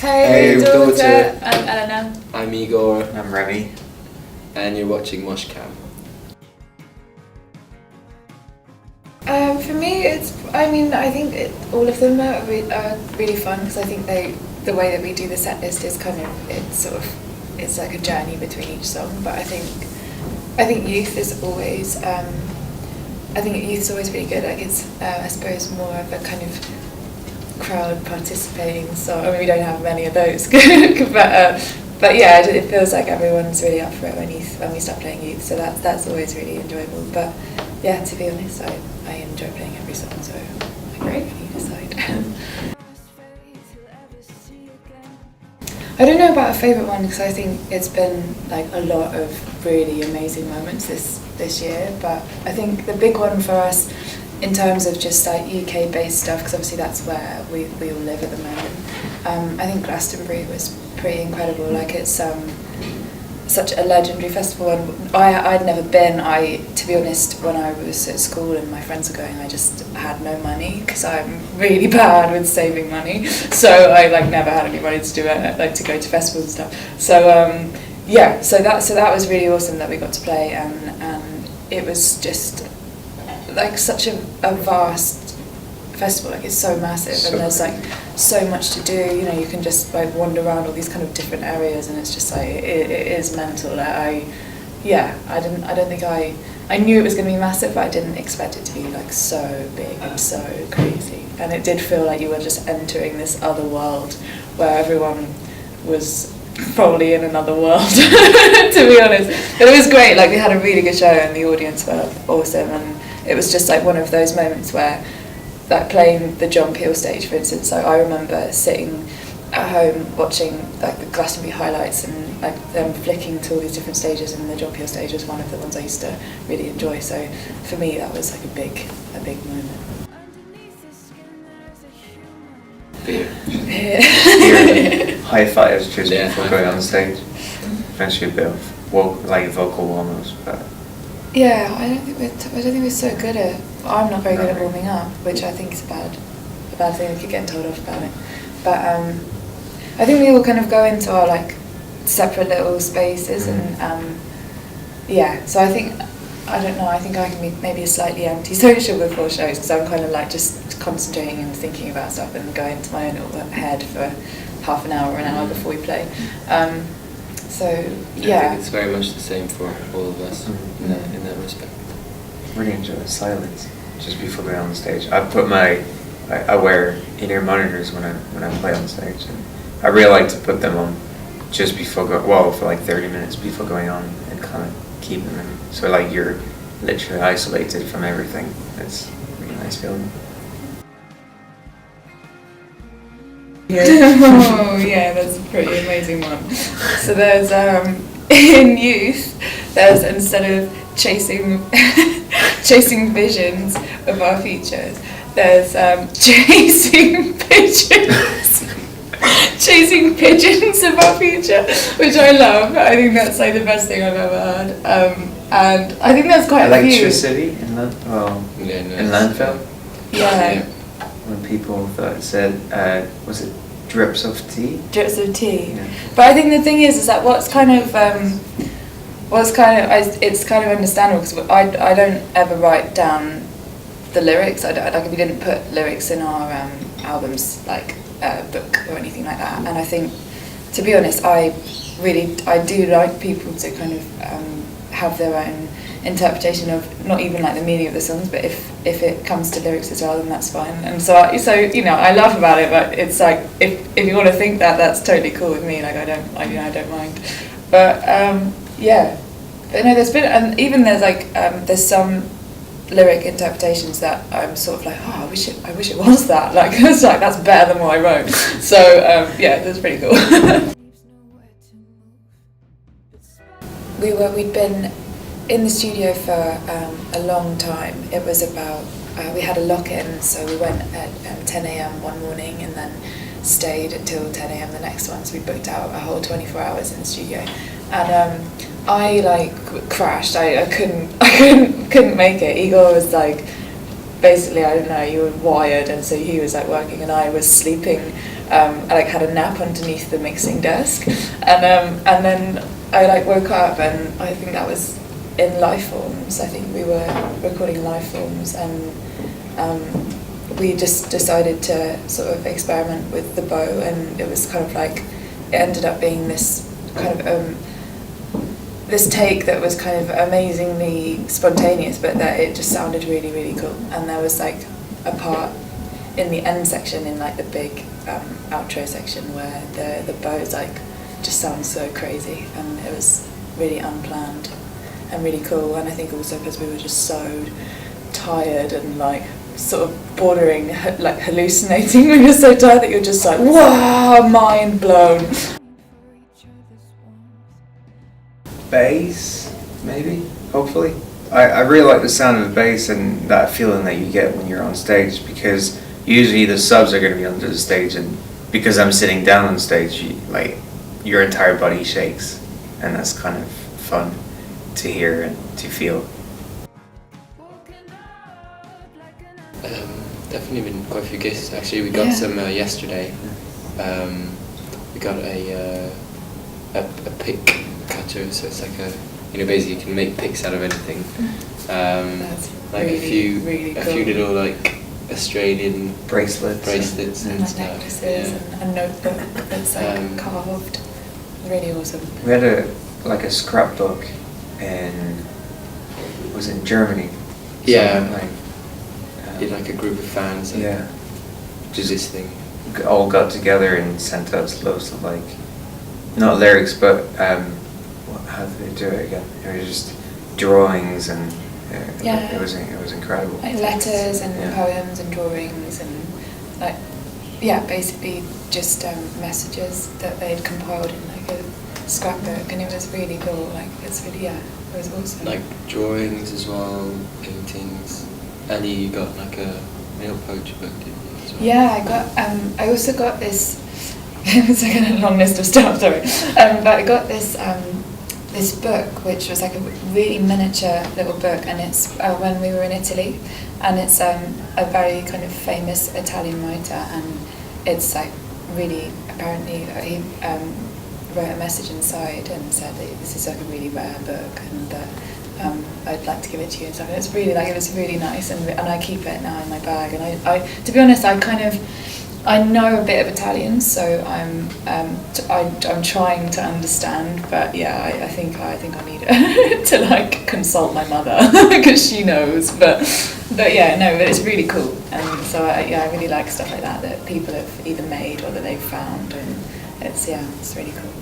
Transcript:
Hey daughter, I'm Elena. I'm Igor. I'm Remy. And you're watching Moshcam. For me, I think all of them are really fun because I think the way that we do the set list is it's like a journey between each song. But I think Youth is always really good. Like it's I suppose more of a kind of crowd participating song. I mean, we don't have many of those, but yeah, it feels like everyone's really up for it when we start playing Youth. So that's always really enjoyable. But yeah, to be honest, I enjoy playing every song. So great when you decide. I don't know about a favourite one because I think it's been like a lot of really amazing moments this year. But I think the big one for us, in terms of just like UK based stuff, because obviously that's where we all live at the moment. I think Glastonbury was pretty incredible. Like it's such a legendary festival, and I'd never been. To be honest, when I was at school and my friends were going, I just had no money because I'm really bad with saving money. So I never had any money to do it, to go to festivals and stuff. So so that was really awesome that we got to play, and it was just such a vast festival. It's so massive, and there's so much to do. You can just wander around all these kind of different areas, and it's just it is mental. I don't think I knew it was going to be massive, but I didn't expect it to be so big and so crazy. And it did feel like you were just entering this other world where everyone was probably in another world, to be honest. But it was great. We had a really good show, and the audience were awesome, and it was just one of those moments where, playing the John Peel stage, for instance, I remember sitting at home watching the Glastonbury highlights and them flicking to all these different stages, and the John Peel stage was one of the ones I used to really enjoy. So for me, that was a big moment. Beer. Beer. High fives just before going on stage. Eventually a bit of vocal warm-ups, but. Yeah, I don't think we're so good at. I'm not very good at warming up, which I think is a bad thing. We keep getting told off about it. But I think we all kind of go into our separate little spaces, and So I think I can be maybe slightly antisocial before shows because I'm kind of just concentrating and thinking about stuff and going into my own little head for half an hour or an hour before we play. I think it's very much the same for all of us in that respect. Really enjoy silence just before going on stage. I wear in-ear monitors when I play on stage, and I really like to put them on just before for 30 minutes before going on, and kind of keeping them so you're literally isolated from everything. It's a really nice feeling. Oh yeah, that's a pretty amazing one. So there's in Youth, there's, instead of chasing visions of our futures, there's chasing pigeons of our future, which I love. I think that's the best thing I've ever heard. And I think that's quite electricity in landfill. Yeah. When people said, was it drips of tea? Drips of tea. Yeah. But I think the thing is that it's kind of understandable because I don't ever write down the lyrics. We didn't put lyrics in our albums book or anything like that. And I think, to be honest, I do like people to kind of have their own interpretation of not even the meaning of the songs, but if it comes to lyrics as well, then that's fine. And so I laugh about it, but it's if you want to think that, that's totally cool with me. I don't mind. But but no, there's been, and even there's some lyric interpretations that I'm sort of I wish it was that. It's that's better than what I wrote. So that's pretty cool. We'd been in the studio for a long time. It was about, we had a lock-in, so we went at 10 a.m. one morning and then stayed until 10 a.m. the next one, so we booked out a whole 24 hours in the studio. And I crashed. I couldn't make it. Igor was basically, I don't know, you were wired, and so he was working and I was sleeping I like had a nap underneath the mixing desk, and then I like woke up, and I think that was in Lifeforms. I think we were recording Lifeforms, and we just decided to sort of experiment with the bow, and it was kind of like, it ended up being this kind of this take that was kind of amazingly spontaneous, but that it just sounded really, really cool. And there was like a part in the end section, in like the big outro section, where the bows like just sounds so crazy, and it was really unplanned and really cool. And I think also because we were just so tired and like sort of bordering like hallucinating. We were so tired that you're just like, wow, mind blown. Bass, maybe, hopefully. I really like the sound of the bass and that feeling that you get when you're on stage, because usually the subs are going to be under the stage, and because I'm sitting down on stage, like your entire body shakes, and that's kind of fun to hear and to feel. Definitely been quite a few gigs actually. We got some yesterday. We got a pick cutter, so it's like basically you can make picks out of anything. That's like really, really cool. a few little like Australian bracelets and like stuff. necklaces and a notebook that's like carved. Really awesome. We had a scrapbook in, was in Germany. Yeah. Like a group of fans that yeah, do this thing. All got together and sent us loads of like, not lyrics, but how did they do it again? It was just drawings, and it was incredible. Like letters and poems and drawings and like basically just messages that they'd compiled in like a scrapbook, and it was really cool. Like it's really it was awesome. Like drawings as well, paintings. Annie, you got like a nail poetry book, didn't you? As well? Yeah, I got. I also got this. It's like a long list of stuff. Sorry, but I got this this book, which was like a really miniature little book, and it's when we were in Italy, and it's a very kind of famous Italian writer, and it's like really apparently he wrote a message inside and said that this is like a really rare book, and that I'd like to give it to you and stuff. And it's really it was really nice, and I keep it now in my bag. And I to be honest, I know a bit of Italian, so I'm trying to understand. But yeah, I think I need to like consult my mother because she knows. But yeah, no, but it's really cool. And so I really like stuff like that people have either made or that they've found, and it's really cool.